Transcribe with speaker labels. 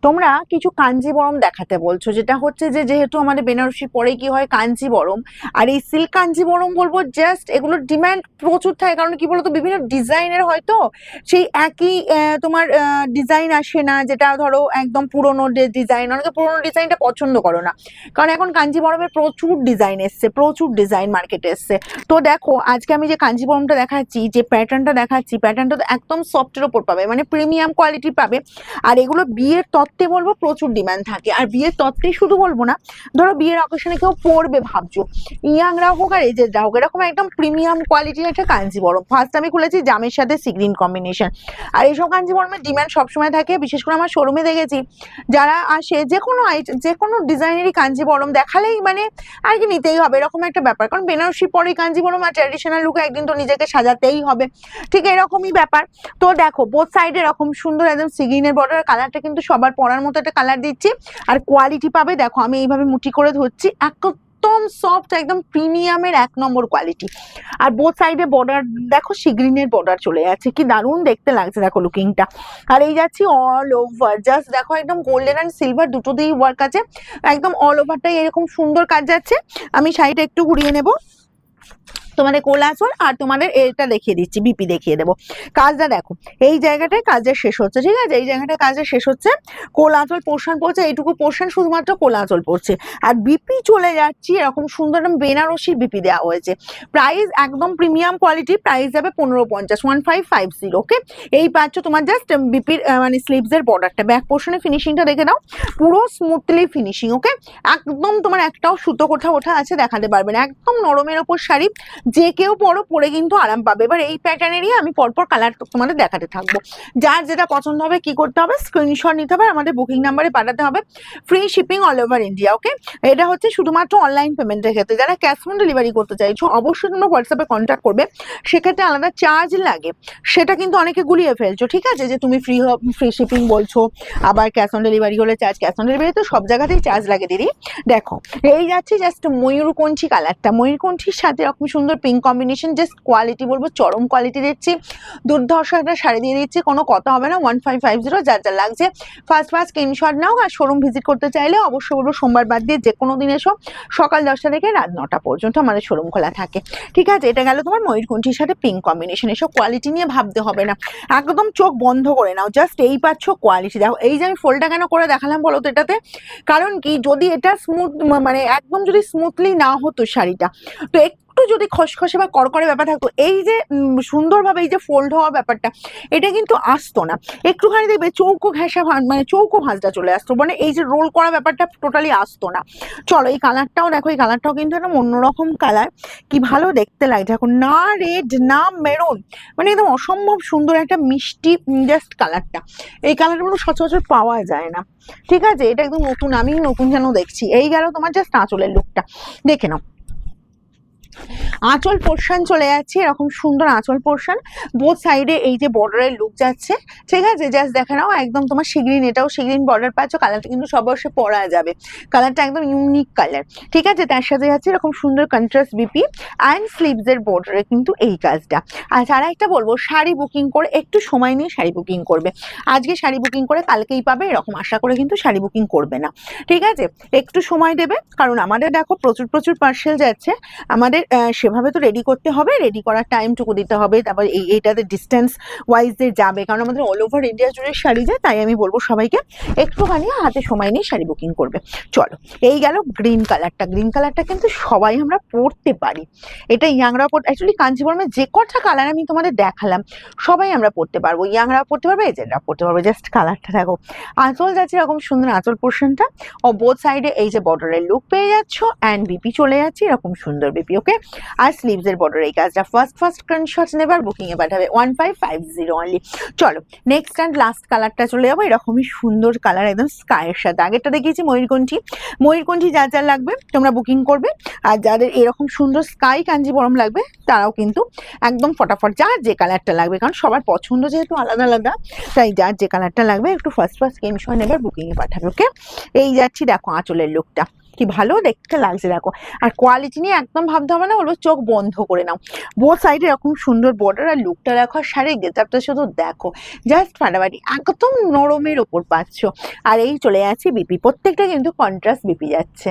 Speaker 1: তোমরা কিছু কাঞ্জিবরম দেখাতে বলছো, যেটা হচ্ছে যে যেহেতু আমাদের বেনারসি পরে কি হয় কাঞ্জিবরম, আর এই সিল্ক কাঞ্জিবরম বলবো জাস্ট এগুলোর ডিমান্ড প্রচুর থাকে। কারণ কি বলতো বিভিন্ন ডিজাইনের হয়তো সেই একই তোমার ডিজাইন আসে না, যেটা ধরো একদম পুরোনো ডিজাইন, অনেকে পুরোনো ডিজাইনটা পছন্দ করো না, কারণ এখন কাঞ্জিবরমের প্রচুর ডিজাইন এসছে, প্রচুর ডিজাইন মার্কেটে এসছে। তো দেখো আজকে আমি যে কাঞ্জিবরমটা দেখাচ্ছি, যে প্যাটার্নটা দেখাচ্ছি, প্যাটার্নটা তো একদম সফটের ওপর পাবে, মানে প্রিমিয়াম কোয়ালিটি পাবে। আর এগুলো বিয়ের তত্ত্বে বলবো প্রচুর ডিমান্ড থাকে। আর বিয়ের তত্ত্বেই শুধু বলবো না, ধরো বিয়ের অকেশনে কেউ পরবে ভাবছো, ইয়াংরা হোক আর এজেডরা হোক, এরকম একদম প্রিমিয়াম কোয়ালিটির একটা কাঞ্জিবরম ফার্স্ট আমি খুলেছি জামের সাথে সি গ্রিন কম্বিনেশন। আর এইসব কাঞ্জিবরমের ডিমান্ড সবসময় থাকে, বিশেষ করে আমার শোরুমে দেখেছি যারা আসে যে কোনো ডিজাইনেরই কাঞ্জিবরম দেখালেই মানে আর কি নিতেই হবে, এরকম একটা ব্যাপার। কারণ বেনারসি পরে কাঞ্জিবরম আর ট্র্যাডিশনাল লুকে একদিন তো নিজেকে সাজাতেই হবে, ঠিক এরকমই ব্যাপার। তো দেখো বোথ সাইডে এরকম সুন্দর একদম সি গ্রিনের বর্ডার, কালারটা কিন্তু সবার পরার মতো একটা কালার দিচ্ছি। আর কোয়ালিটি পাবে দেখো আমি এইভাবে মুঠি করে ধরছি, একদম সফট, একদম প্রিমিয়ামের 1 নম্বর কোয়ালিটি। আর বোথ সাইডে বর্ডার দেখো সি গ্রিনের বর্ডার চলে যাচ্ছে, কি দারুণ দেখতে লাগছে দেখো লুকিংটা। আর এই যাচ্ছি অল ওভার, জাস্ট দেখো একদম গোল্ডেন অ্যান্ড সিলভার দুটো দিয়েই ওয়ার্ক আছে, একদম অল ওভারটাই এরকম সুন্দর কাজ যাচ্ছে। আমি শাড়িটা একটু ঘুরিয়ে নেবো, তোমাদের কোল আঁচল আর তোমাদের এটা দেখিয়ে দিচ্ছি, বিপি দেখিয়ে দেবো। কাজটা দেখো এই জায়গাটায় কাজের শেষ হচ্ছে, ঠিক আছে, এই জায়গাটায় কাজের শেষ হচ্ছে, কোল আঁচল পোর্শন পড়ছে, এইটুকু পোর্শন শুধুমাত্র কোল আঁচল পড়ছে। আর বিপি চলে যাচ্ছি এরকম সুন্দর বেনারসির বিপি দেওয়া হয়েছে। প্রাইস একদম প্রিমিয়াম কোয়ালিটি, প্রাইস যাবে 1550, 1550। ওকে, এই পাচ্ছ তোমার জাস্ট বিপির মানে স্লিভস এর বর্ডারটা, ব্যাক পোর্শনে ফিনিশিংটা দেখে নাও, পুরো স্মুথলি ফিনিশিং। ওকে, একদম তোমার একটাও সুতো কোথাও ওঠা আছে দেখাতে পারবে না, একদম নরমের ওপর শাড়ি, যে কেউ পরে কিন্তু আরাম পাবে। এবার এই প্যাটার্নেরই আমি পরপর কালার তোমাদের দেখাতে থাকবো, যার যেটা পছন্দ হবে কি করতে হবে, স্ক্রিনশট নিতে হবে, আমাদের বুকিং নাম্বারে পাঠাতে হবে, free shipping all over India. Okay, এটা হচ্ছে শুধুমাত্র অনলাইন পেমেন্টের ক্ষেত্রে। যারা ক্যাশ অন ডেলিভারি করতে চাইছো অবশ্যই তোমরা হোয়াটসঅ্যাপে কন্ট্যাক্ট করবে, সেক্ষেত্রে আলাদা চার্জ লাগে, সেটা কিন্তু অনেকে গুলিয়ে ফেলছো, ঠিক আছে, যে তুমি ফ্রি শিপিং বলছো, আবার ক্যাশ অন ডেলিভারি হলে চার্জ। ক্যাশ অন ডেলিভারি তো সব জায়গাতেই চার্জ লাগে দিদি। দেখো এই যাচ্ছে জাস্ট ময়ূরকণ্ঠী কালারটা, ময়ূরকণ্ঠীর সাথে এরকম সুন্দর পিঙ্ক কম্বিনেশন, জাস্ট কোয়ালিটি বলবো চরম কোয়ালিটি দিচ্ছি, দুর্ধর্ষ একটা শাড়ি দিয়ে দিচ্ছি, কোনো কথা হবে না। 1550, যার যা লাগছে ফার্স্ট স্ক্রিনশট নাও। আর শোরুম ভিজিট করতে চাইলে অবশ্যই বলবো সোমবার বাদ দিয়ে যে কোনো দিন এসো, সকাল 10টা থেকে রাত 9টা পর্যন্ত আমাদের শোরুম খোলা থাকে, ঠিক আছে। এটা গেল তোমার ময়ূরকণ্ঠীর সাথে পিঙ্ক কম্বিনেশন, এসব কোয়ালিটি নিয়ে ভাবতে হবে না, একদম চোখ বন্ধ করে নাও, জাস্ট এই পাচ্ছ কোয়ালিটি। দেখো এই যে আমি ফোল্ডটা কেন করে দেখালাম বলো তো এটাতে, কারণ কি যদি এটা স্মুথ মানে একদম যদি স্মুথলি না হতো শাড়িটা, তো একটু যদি খসখসে বা করকরে ব্যাপার থাকতো, এই যে সুন্দরভাবে এই যে ফোল্ড হওয়া ব্যাপারটা, এটা কিন্তু আসতো না। একটুখানি দেখবে চৌকো ঘেঁষা মানে চৌকো ভাঁজটা চলে আসতো, মানে এই যে রোল করা ব্যাপারটা টোটালি আসতো না। চলো এই কালারটাও দেখো, এই কালারটাও কিন্তু একটা অন্যরকম কালার, কি ভালো দেখতে লাগছে। এখন না রেড না মেরুন, মানে একদম অসম্ভব সুন্দর একটা মিষ্টি জাস্ট কালারটা, এই কালারগুলো সচরাচর পাওয়া যায় না, ঠিক আছে। এটা একদম নতুন, আমি নতুন যেন দেখছি। এই গেল তোমার জাস্ট আঁচলের লুকটা, দেখে নাও। আঁচল পোর্শন চলে যাচ্ছে এরকম সুন্দর আঁচল পোর্শন, বোথ সাইডে এই যে বর্ডারের লুক যাচ্ছে, ঠিক আছে, জাস্ট দেখে নাও একদম তোমার সিগ্রিন, এটাও সিগ্রিন বর্ডার পাচ্ছ, কালারটা কিন্তু সব বর্ষে পরা যাবে, কালারটা একদম ইউনিক কালার, ঠিক আছে। তার সাথে যাচ্ছে এরকম সুন্দর কন্ট্রাস্ট বিপি অ্যান্ড স্লিভস এর বর্ডারে কিন্তু এই কাজটা। আর যারা একটা বলবো শাড়ি বুকিং করে একটু সময় নিয়ে শাড়ি বুকিং করবে, আজকে শাড়ি বুকিং করে কালকেই পাবে এরকম আশা করে কিন্তু শাড়ি বুকিং করবে না, ঠিক আছে, একটু সময় দেবে। কারণ আমাদের দেখো প্রচুর পার্সেল যাচ্ছে, আমাদের সেভাবে তো রেডি করতে হবে, রেডি করার টাইমটুকু দিতে হবে, তারপর এইটাতে ডিস্টেন্স ওয়াইজে যাবে, কারণ আমাদের অল ওভার ইন্ডিয়া জুড়ে শাড়ি যায়, তাই আমি বলবো সবাইকে একটুখানি হাতে সময় নিয়ে শাড়ি বুকিং করবে। চলো এই গেল গ্রিন কালারটা, গ্রিন কালারটা কিন্তু সবাই আমরা পরতে পারি, এটা ইয়াংরা অ্যাকচুয়ালি কাঞ্জিবরমের যে কটা কালার আমি তোমাদের দেখালাম সবাই আমরা পরতে পারবো, ইয়াংরা পরতে পারবে, এজেন্টরা পরতে পারবে। জাস্ট কালারটা দেখো, আঁচল যাচ্ছে এরকম সুন্দর আঁচল পোর্শনটা, ও বোথ সাইডে এই যে বর্ডারের লুক পেয়ে যাচ্ছ, অ্যান্ড বিপি চলে যাচ্ছে এরকম সুন্দর বিপি। ওকে, আর স্লিভস এর বর্ডার এই কাজটা ফার্স্ট স্ক্রিনশট নেবার বুকিং এ পাঠাবে 1550 অনলি। চলো নেক্সট অ্যান্ড লাস্ট কালারটা চলে যাবো, এরকমই সুন্দর কালার একদম স্কাইয়ের সাথে। আগেরটা দেখিয়েছি ময়ূরকণ্ঠী যার লাগবে তোমরা বুকিং করবে, আর যাদের এরকম সুন্দর স্কাই কাঞ্জিবরম লাগবে তারাও কিন্তু একদম ফটাফট যার যে কালারটা লাগবে, কারণ সবার পছন্দ যেহেতু আলাদা আলাদা, তাই যার যে কালারটা লাগবে একটু ফার্স্ট স্ক্রিনশট নেবার বুকিং এ পাঠাবে। ওকে, এই যাচ্ছি দেখো আঁচলের লুকটা, কি ভালো দেখতে লাগছে দেখো। আর কোয়ালিটি নিয়ে একদম ভাবতে হবে না, বলবো চোখ বন্ধ করে নাও। বোথ সাইডে এরকম সুন্দর বর্ডার, আর লুকটা দেখো, আর শাড়ির গেটআপটা শুধু দেখো, জাস্ট ফাটাফাটি, একদম নরমের ওপর পাচ্ছ। আর এই চলে যাচ্ছে বিপি, প্রত্যেকটা কিন্তু কন্ট্রাস্ট বিপি যাচ্ছে।